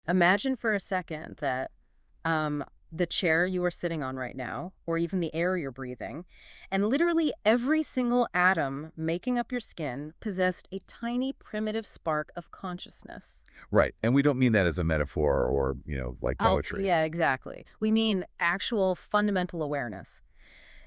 Imagine for a second that the chair you are sitting on right now, or even the air you're breathing, and literally every single atom making up your skin possessed a tiny primitive spark of consciousness. Right. And we don't mean that as a metaphor or, like Oh, poetry. yeah, exactly. We mean actual fundamental awareness.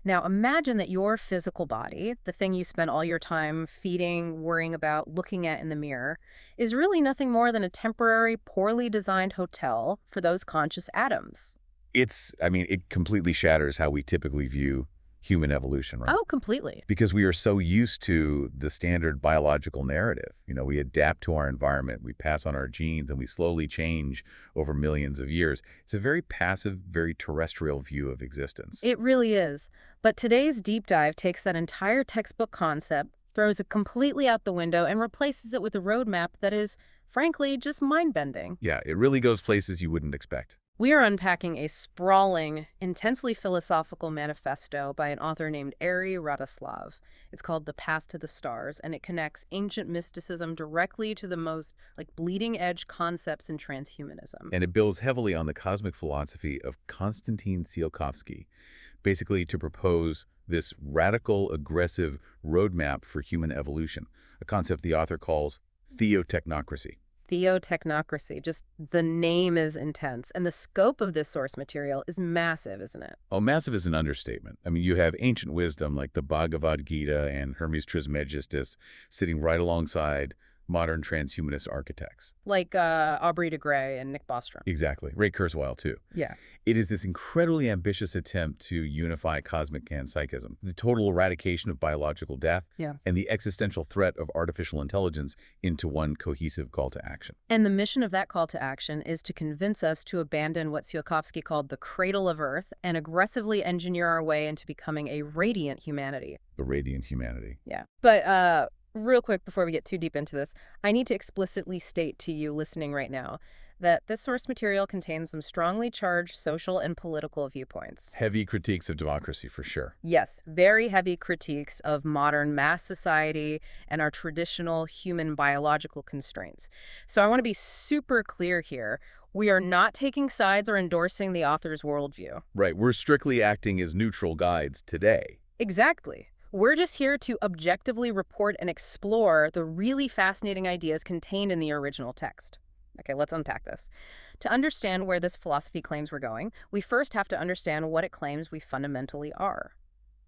Now, imagine that your physical body, the thing you spend all your time feeding, worrying about, looking at in the mirror, is really nothing more than a temporary, poorly designed hotel for those conscious atoms. It completely shatters how we typically view human evolution, right? Oh, completely. Because we are so used to the standard biological narrative. We adapt to our environment, we pass on our genes, and we slowly change over millions of years. It's a very passive, very terrestrial view of existence. It really is. But today's deep dive takes that entire textbook concept, throws it completely out the window, and replaces it with a roadmap that is, frankly, just mind-bending. Yeah, it really goes places you wouldn't expect. We are unpacking a sprawling, intensely philosophical manifesto by an author named Arie Radislav. It's called The Path to the Stars, and it connects ancient mysticism directly to the most bleeding-edge concepts in transhumanism. And it builds heavily on the cosmic philosophy of Konstantin Tsiolkovsky, basically to propose this radical, aggressive roadmap for human evolution, a concept the author calls Theotechnocracy. Theotechnocracy, just the name is intense, and the scope of this source material is massive, isn't it? Oh, massive is an understatement. You have ancient wisdom like the Bhagavad Gita and Hermes Trismegistus sitting right alongside modern transhumanist architects. Like Aubrey de Grey and Nick Bostrom. Exactly. Ray Kurzweil, too. Yeah. It is this incredibly ambitious attempt to unify cosmic panpsychism, the total eradication of biological death, Yeah. and the existential threat of artificial intelligence into one cohesive call to action. And the mission of that call to action is to convince us to abandon what Tsiolkovsky called the cradle of Earth and aggressively engineer our way into becoming a radiant humanity. The radiant humanity. Yeah. But real quick before we get too deep into this, I need to explicitly state to you listening right now that this source material contains some strongly charged social and political viewpoints. Heavy critiques of democracy, for sure. Yes, very heavy critiques of modern mass society and our traditional human biological constraints. So I want to be super clear here. We are not taking sides or endorsing the author's worldview. Right. We're strictly acting as neutral guides today. Exactly. We're just here to objectively report and explore the really fascinating ideas contained in the original text. Okay, let's unpack this. To understand where this philosophy claims we're going, we first have to understand what it claims we fundamentally are.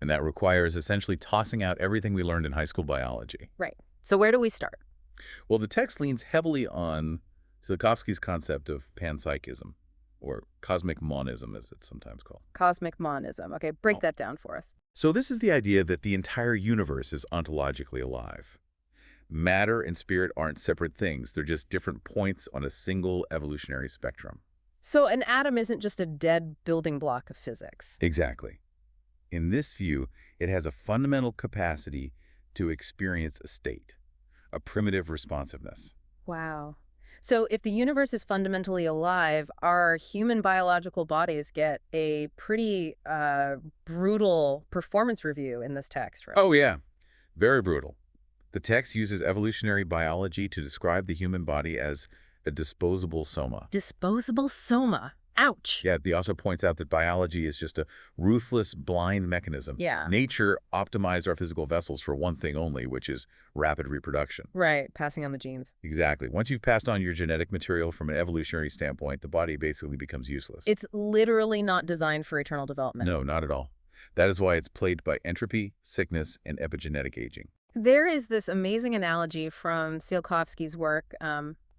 And that requires essentially tossing out everything we learned in high school biology. Right. So where do we start? Well, the text leans heavily on Tsiolkovsky's concept of panpsychism, or cosmic monism, as it's sometimes called. Cosmic monism. Okay, break that down for us. So this is the idea that the entire universe is ontologically alive. Matter and spirit aren't separate things. They're just different points on a single evolutionary spectrum. So an atom isn't just a dead building block of physics. Exactly. In this view, it has a fundamental capacity to experience a state, a primitive responsiveness. Wow. So if the universe is fundamentally alive, our human biological bodies get a pretty brutal performance review in this text, right? Oh, yeah. Very brutal. The text uses evolutionary biology to describe the human body as a disposable soma. Disposable soma. Ouch. Yeah, the author points out that biology is just a ruthless, blind mechanism. Yeah. Nature optimized our physical vessels for one thing only, which is rapid reproduction. Right, passing on the genes. Exactly. Once you've passed on your genetic material from an evolutionary standpoint, the body basically becomes useless. It's literally not designed for eternal development. No, not at all. That is why it's plagued by entropy, sickness, and epigenetic aging. There is this amazing analogy from Tsiolkovsky's work,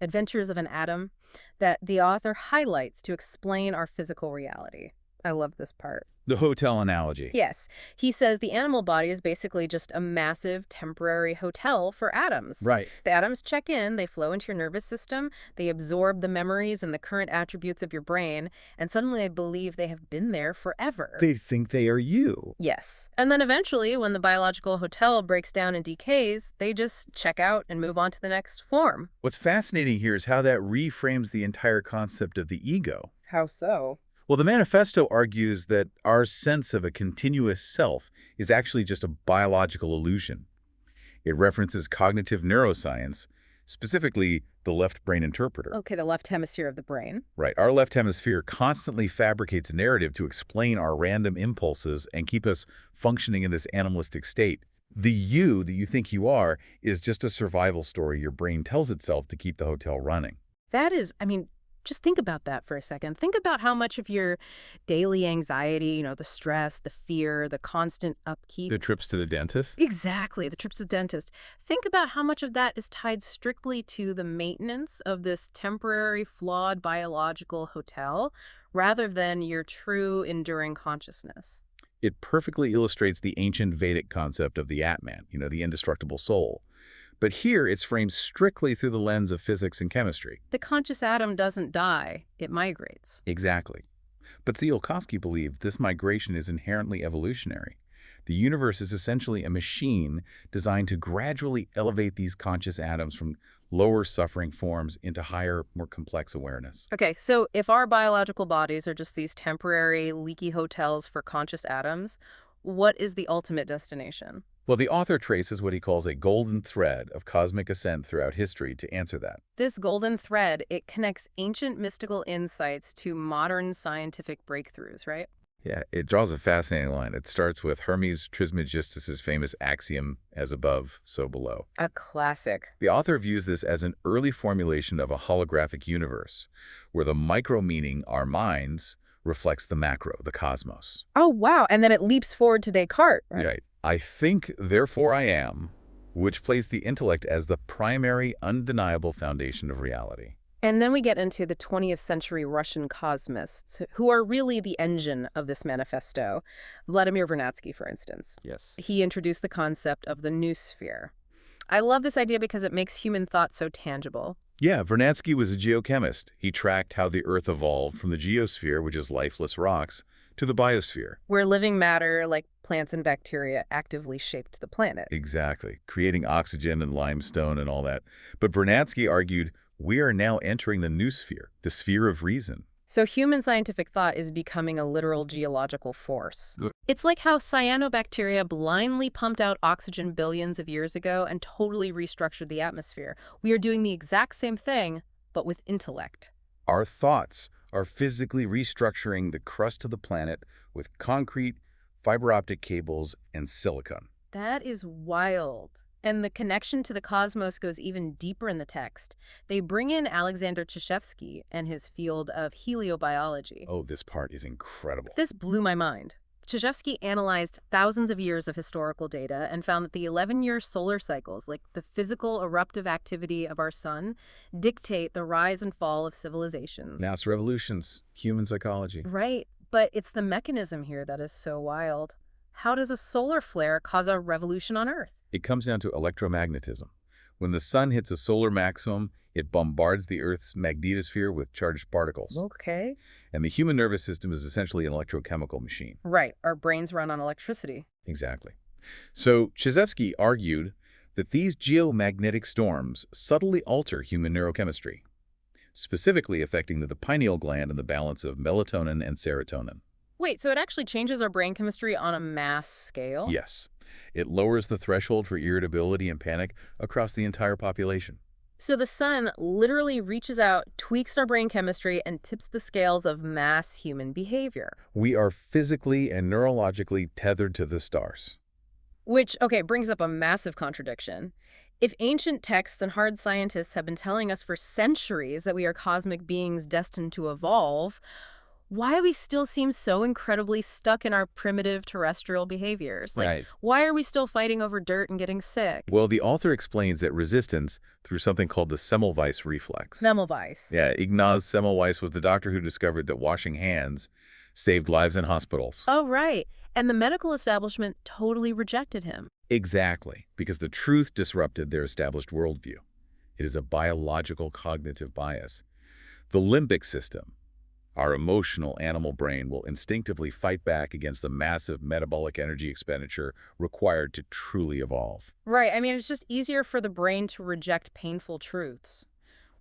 Adventures of an Atom, that the author highlights to explain our physical reality. I love this part. The hotel analogy. Yes. He says the animal body is basically just a massive temporary hotel for atoms. Right. The atoms check in, they flow into your nervous system, they absorb the memories and the current attributes of your brain, and suddenly they believe they have been there forever. They think they are you. Yes. And then eventually, when the biological hotel breaks down and decays, they just check out and move on to the next form. What's fascinating here is how that reframes the entire concept of the ego. How so? Well, the manifesto argues that our sense of a continuous self is actually just a biological illusion. It references cognitive neuroscience, specifically the left brain interpreter. Okay, the left hemisphere of the brain. Right. Our left hemisphere constantly fabricates a narrative to explain our random impulses and keep us functioning in this animalistic state. The you that you think you are is just a survival story your brain tells itself to keep the hotel running. That is, just think about that for a second. Think about how much of your daily anxiety, the stress, the fear, the constant upkeep. The trips to the dentist? Exactly, the trips to the dentist. Think about how much of that is tied strictly to the maintenance of this temporary, flawed biological hotel rather than your true, enduring consciousness. It perfectly illustrates the ancient Vedic concept of the Atman, the indestructible soul. But here it's framed strictly through the lens of physics and chemistry. The conscious atom doesn't die, it migrates. Exactly. But Tsiolkovsky believed this migration is inherently evolutionary. The universe is essentially a machine designed to gradually elevate these conscious atoms from lower suffering forms into higher, more complex awareness. Okay, so if our biological bodies are just these temporary, leaky hotels for conscious atoms, what is the ultimate destination? Well, the author traces what he calls a golden thread of cosmic ascent throughout history to answer that. This golden thread, it connects ancient mystical insights to modern scientific breakthroughs, right? Yeah, it draws a fascinating line. It starts with Hermes Trismegistus's famous axiom, as above, so below. A classic. The author views this as an early formulation of a holographic universe, where the micro-meaning, our minds, reflects the macro, the cosmos. Oh, wow. And then it leaps forward to Descartes, right? Right. I think, therefore I am, which places the intellect as the primary, undeniable foundation of reality. And then we get into the 20th century Russian cosmists, who are really the engine of this manifesto. Vladimir Vernadsky, for instance. Yes. He introduced the concept of the Noosphere. I love this idea because it makes human thought so tangible. Yeah, Vernadsky was a geochemist. He tracked how the Earth evolved from the geosphere, which is lifeless rocks, to the biosphere. Where living matter, like plants and bacteria, actively shaped the planet. Exactly, creating oxygen and limestone and all that. But Vernadsky argued, we are now entering the noosphere, the sphere of reason. So human scientific thought is becoming a literal geological force. It's like how cyanobacteria blindly pumped out oxygen billions of years ago and totally restructured the atmosphere. We are doing the exact same thing, but with intellect. Our thoughts are physically restructuring the crust of the planet with concrete, fiber optic cables, and silicon. That is wild. And the connection to the cosmos goes even deeper in the text. They bring in Alexander Tchaikovsky and his field of heliobiology. Oh, this part is incredible. This blew my mind. Tchaikovsky analyzed thousands of years of historical data and found that the 11-year solar cycles, like the physical eruptive activity of our sun, dictate the rise and fall of civilizations. Mass revolutions, human psychology. Right, but it's the mechanism here that is so wild. How does a solar flare cause a revolution on Earth? It comes down to electromagnetism. When the sun hits a solar maximum, it bombards the Earth's magnetosphere with charged particles. Okay. And the human nervous system is essentially an electrochemical machine. Right. Our brains run on electricity. Exactly. So Tchaikovsky argued that these geomagnetic storms subtly alter human neurochemistry, specifically affecting the pineal gland and the balance of melatonin and serotonin. Wait, so it actually changes our brain chemistry on a mass scale? Yes. It lowers the threshold for irritability and panic across the entire population. So the sun literally reaches out, tweaks our brain chemistry, and tips the scales of mass human behavior. We are physically and neurologically tethered to the stars. Which, okay, brings up a massive contradiction. If ancient texts and hard scientists have been telling us for centuries that we are cosmic beings destined to evolve, why do we still seem so incredibly stuck in our primitive terrestrial behaviors? Right. Why are we still fighting over dirt and getting sick? Well, the author explains that resistance through something called the Semmelweis reflex. Semmelweis. Yeah, Ignaz Semmelweis was the doctor who discovered that washing hands saved lives in hospitals. Oh, right. And the medical establishment totally rejected him. Exactly, because the truth disrupted their established worldview. It is a biological cognitive bias. The limbic system, our emotional animal brain, will instinctively fight back against the massive metabolic energy expenditure required to truly evolve. Right. It's just easier for the brain to reject painful truths.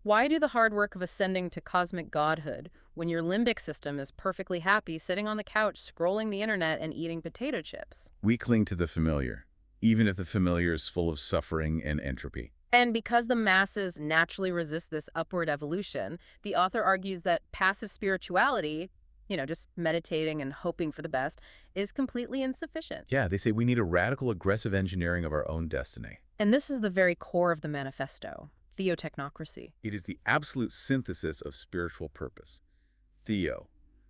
Why do the hard work of ascending to cosmic godhood when your limbic system is perfectly happy sitting on the couch, scrolling the internet, and eating potato chips? We cling to the familiar, even if the familiar is full of suffering and entropy. And because the masses naturally resist this upward evolution, the author argues that passive spirituality, just meditating and hoping for the best, is completely insufficient. Yeah, they say we need a radical, aggressive engineering of our own destiny. And this is the very core of the manifesto, Theotechnocracy. It is the absolute synthesis of spiritual purpose. Theo,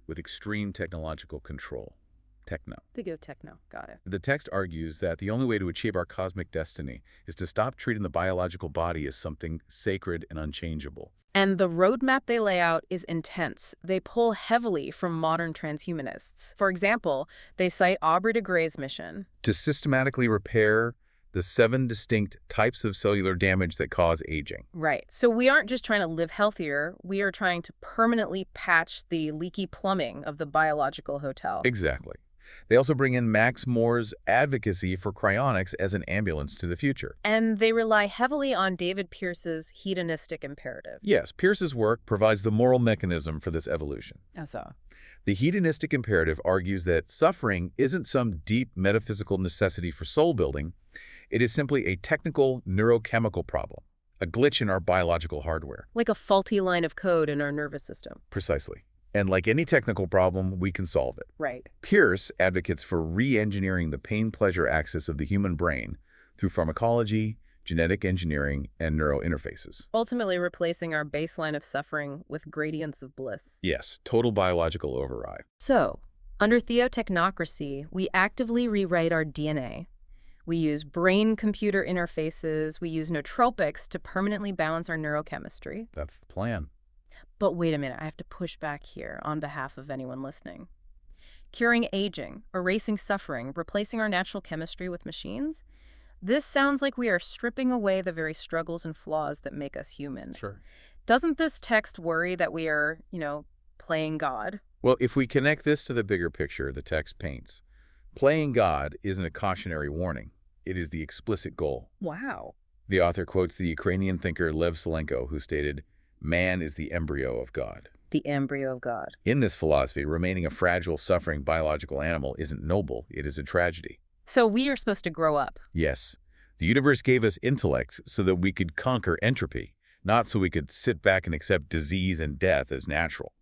with extreme technological control. Techno. Theotechno, got it. The text argues that the only way to achieve our cosmic destiny is to stop treating the biological body as something sacred and unchangeable. And the roadmap they lay out is intense. They pull heavily from modern transhumanists. For example, they cite Aubrey de Grey's mission To systematically repair the 7 distinct types of cellular damage that cause aging. Right. So we aren't just trying to live healthier. We are trying to permanently patch the leaky plumbing of the biological hotel. Exactly. They also bring in Max Moore's advocacy for cryonics as an ambulance to the future. And they rely heavily on David Pearce's hedonistic imperative. Yes, Pearce's work provides the moral mechanism for this evolution. How so? The hedonistic imperative argues that suffering isn't some deep metaphysical necessity for soul building. It is simply a technical neurochemical problem, a glitch in our biological hardware. Like a faulty line of code in our nervous system. Precisely. And like any technical problem, we can solve it. Right. Pearce advocates for re-engineering the pain-pleasure axis of the human brain through pharmacology, genetic engineering, and neurointerfaces. Ultimately replacing our baseline of suffering with gradients of bliss. Yes, total biological override. So, under theotechnocracy, we actively rewrite our DNA. We use brain-computer interfaces. We use nootropics to permanently balance our neurochemistry. That's the plan. But wait a minute, I have to push back here on behalf of anyone listening. Curing aging, erasing suffering, replacing our natural chemistry with machines? This sounds like we are stripping away the very struggles and flaws that make us human. Sure. Doesn't this text worry that we are, playing God? Well, if we connect this to the bigger picture the text paints, playing God isn't a cautionary warning. It is the explicit goal. Wow. The author quotes the Ukrainian thinker Lev Selenko, who stated, "Man is the embryo of God." The embryo of God. In this philosophy, remaining a fragile, suffering biological animal isn't noble. It is a tragedy. So we are supposed to grow up. Yes, the universe gave us intellect so that we could conquer entropy, not so we could sit back and accept disease and death as natural.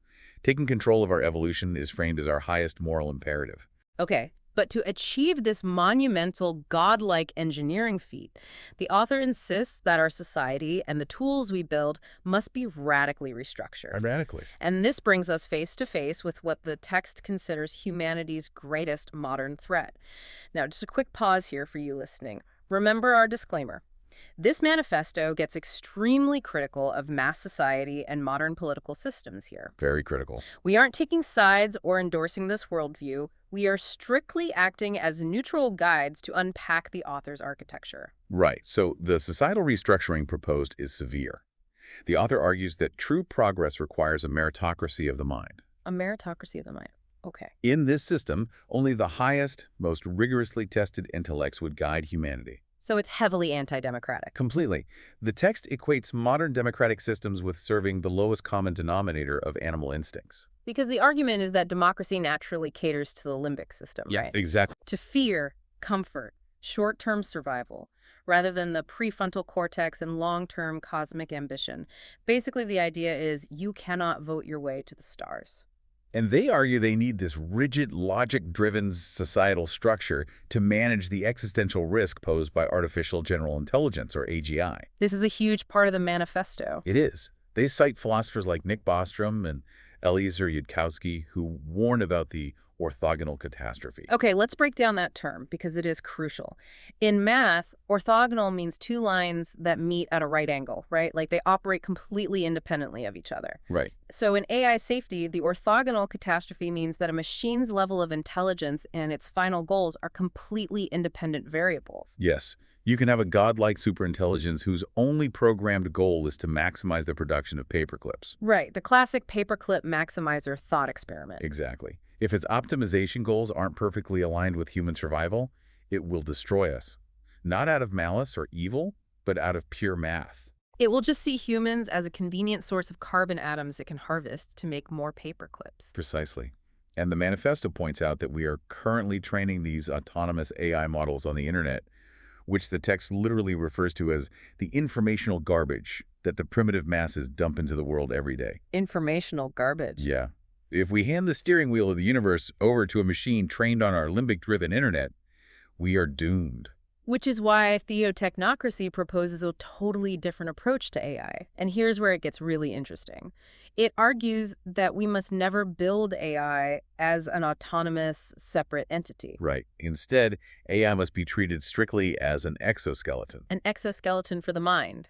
Taking control of our evolution is framed as our highest moral imperative. Okay, but to achieve this monumental, godlike engineering feat, the author insists that our society and the tools we build must be radically restructured. Radically. And this brings us face to face with what the text considers humanity's greatest modern threat. Now, just a quick pause here for you listening. Remember our disclaimer. This manifesto gets extremely critical of mass society and modern political systems here. Very critical. We aren't taking sides or endorsing this worldview. We are strictly acting as neutral guides to unpack the author's architecture. Right. So the societal restructuring proposed is severe. The author argues that true progress requires a meritocracy of the mind. A meritocracy of the mind. Okay. In this system, only the highest, most rigorously tested intellects would guide humanity. So it's heavily anti-democratic. Completely. The text equates modern democratic systems with serving the lowest common denominator of animal instincts. Because the argument is that democracy naturally caters to the limbic system, right? Exactly. To fear, comfort, short-term survival, rather than the prefrontal cortex and long-term cosmic ambition. Basically, the idea is you cannot vote your way to the stars. And they argue they need this rigid, logic-driven societal structure to manage the existential risk posed by artificial general intelligence, or AGI. This is a huge part of the manifesto. It is. They cite philosophers like Nick Bostrom and Arie Radislav, who warn about the orthogonal catastrophe. Okay, let's break down that term because it is crucial. In math, orthogonal means two lines that meet at a right angle, right? Like they operate completely independently of each other. Right. So in AI safety, the orthogonal catastrophe means that a machine's level of intelligence and its final goals are completely independent variables. Yes. You can have a godlike superintelligence whose only programmed goal is to maximize the production of paperclips. Right, the classic paperclip maximizer thought experiment. Exactly. If its optimization goals aren't perfectly aligned with human survival, it will destroy us. Not out of malice or evil, but out of pure math. It will just see humans as a convenient source of carbon atoms it can harvest to make more paperclips. Precisely. And the manifesto points out that we are currently training these autonomous AI models on the internet which the text literally refers to as the informational garbage that the primitive masses dump into the world every day. Informational garbage. Yeah. If we hand the steering wheel of the universe over to a machine trained on our limbic-driven internet, we are doomed. Which is why Theotechnocracy proposes a totally different approach to AI. And here's where it gets really interesting. It argues that we must never build AI as an autonomous, separate entity. Right. Instead, AI must be treated strictly as an exoskeleton. An exoskeleton for the mind.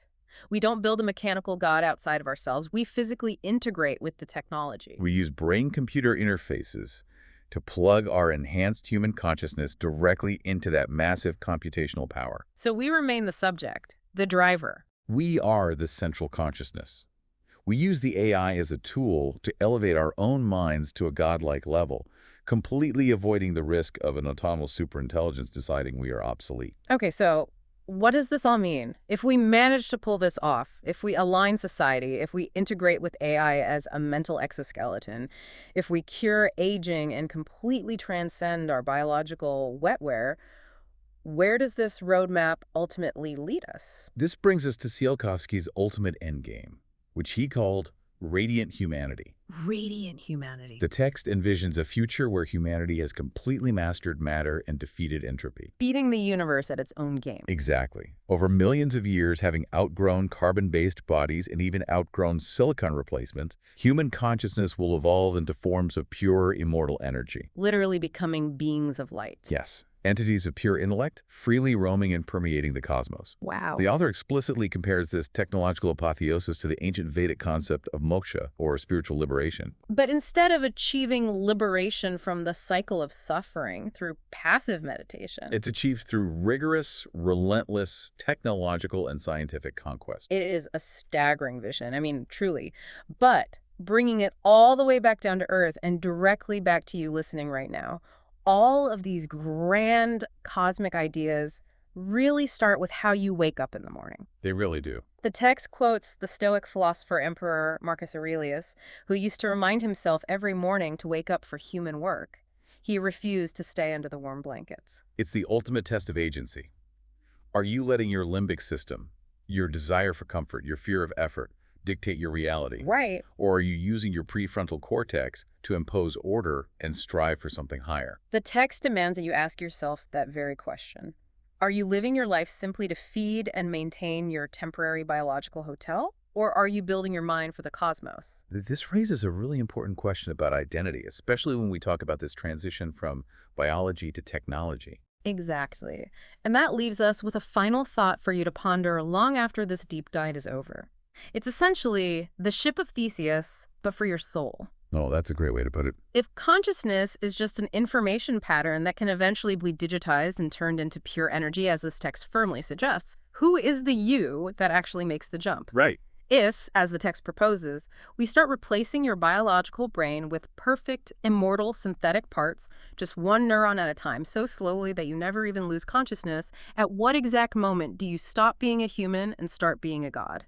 We don't build a mechanical god outside of ourselves. We physically integrate with the technology. We use brain-computer interfaces to plug our enhanced human consciousness directly into that massive computational power. So we remain the subject, the driver. We are the central consciousness. We use the AI as a tool to elevate our own minds to a godlike level, completely avoiding the risk of an autonomous superintelligence deciding we are obsolete. Okay, so what does this all mean? If we manage to pull this off, if we align society, if we integrate with AI as a mental exoskeleton, if we cure aging and completely transcend our biological wetware, where does this roadmap ultimately lead us? This brings us to Tsiolkovsky's ultimate endgame, which he called radiant humanity. Radiant humanity. The text envisions a future where humanity has completely mastered matter and defeated entropy. Beating the universe at its own game. Exactly. Over millions of years, having outgrown carbon-based bodies and even outgrown silicon replacements, human consciousness will evolve into forms of pure, immortal energy. Literally becoming beings of light. Yes. Entities of pure intellect, freely roaming and permeating the cosmos. Wow. The author explicitly compares this technological apotheosis to the ancient Vedic concept of moksha, or spiritual liberation. But instead of achieving liberation from the cycle of suffering through passive meditation, It's achieved through rigorous, relentless, technological and scientific conquest. it is a staggering vision. I mean, truly. But bringing it all the way back down to earth and directly back to you listening right now, all of these grand cosmic ideas really start with how you wake up in the morning. They really do. The text quotes the Stoic philosopher Emperor Marcus Aurelius, who used to remind himself every morning to wake up for human work. He refused to stay under the warm blankets. It's the ultimate test of agency. Are you letting your limbic system, your desire for comfort, your fear of effort, dictate your reality? Right. Or are you using your prefrontal cortex to impose order and strive for something higher? The text demands that you ask yourself that very question. Are you living your life simply to feed and maintain your temporary biological hotel? Or are you building your mind for the cosmos? This raises a really important question about identity, especially when we talk about this transition from biology to technology. Exactly. And that leaves us with a final thought for you to ponder long after this deep dive is over. It's essentially the ship of Theseus, but for your soul. Oh, that's a great way to put it. If consciousness is just an information pattern that can eventually be digitized and turned into pure energy, as this text firmly suggests, who is the you that actually makes the jump? Right. If, as the text proposes, we start replacing your biological brain with perfect, immortal, synthetic parts, just one neuron at a time, so slowly that you never even lose consciousness, at what exact moment do you stop being a human and start being a god?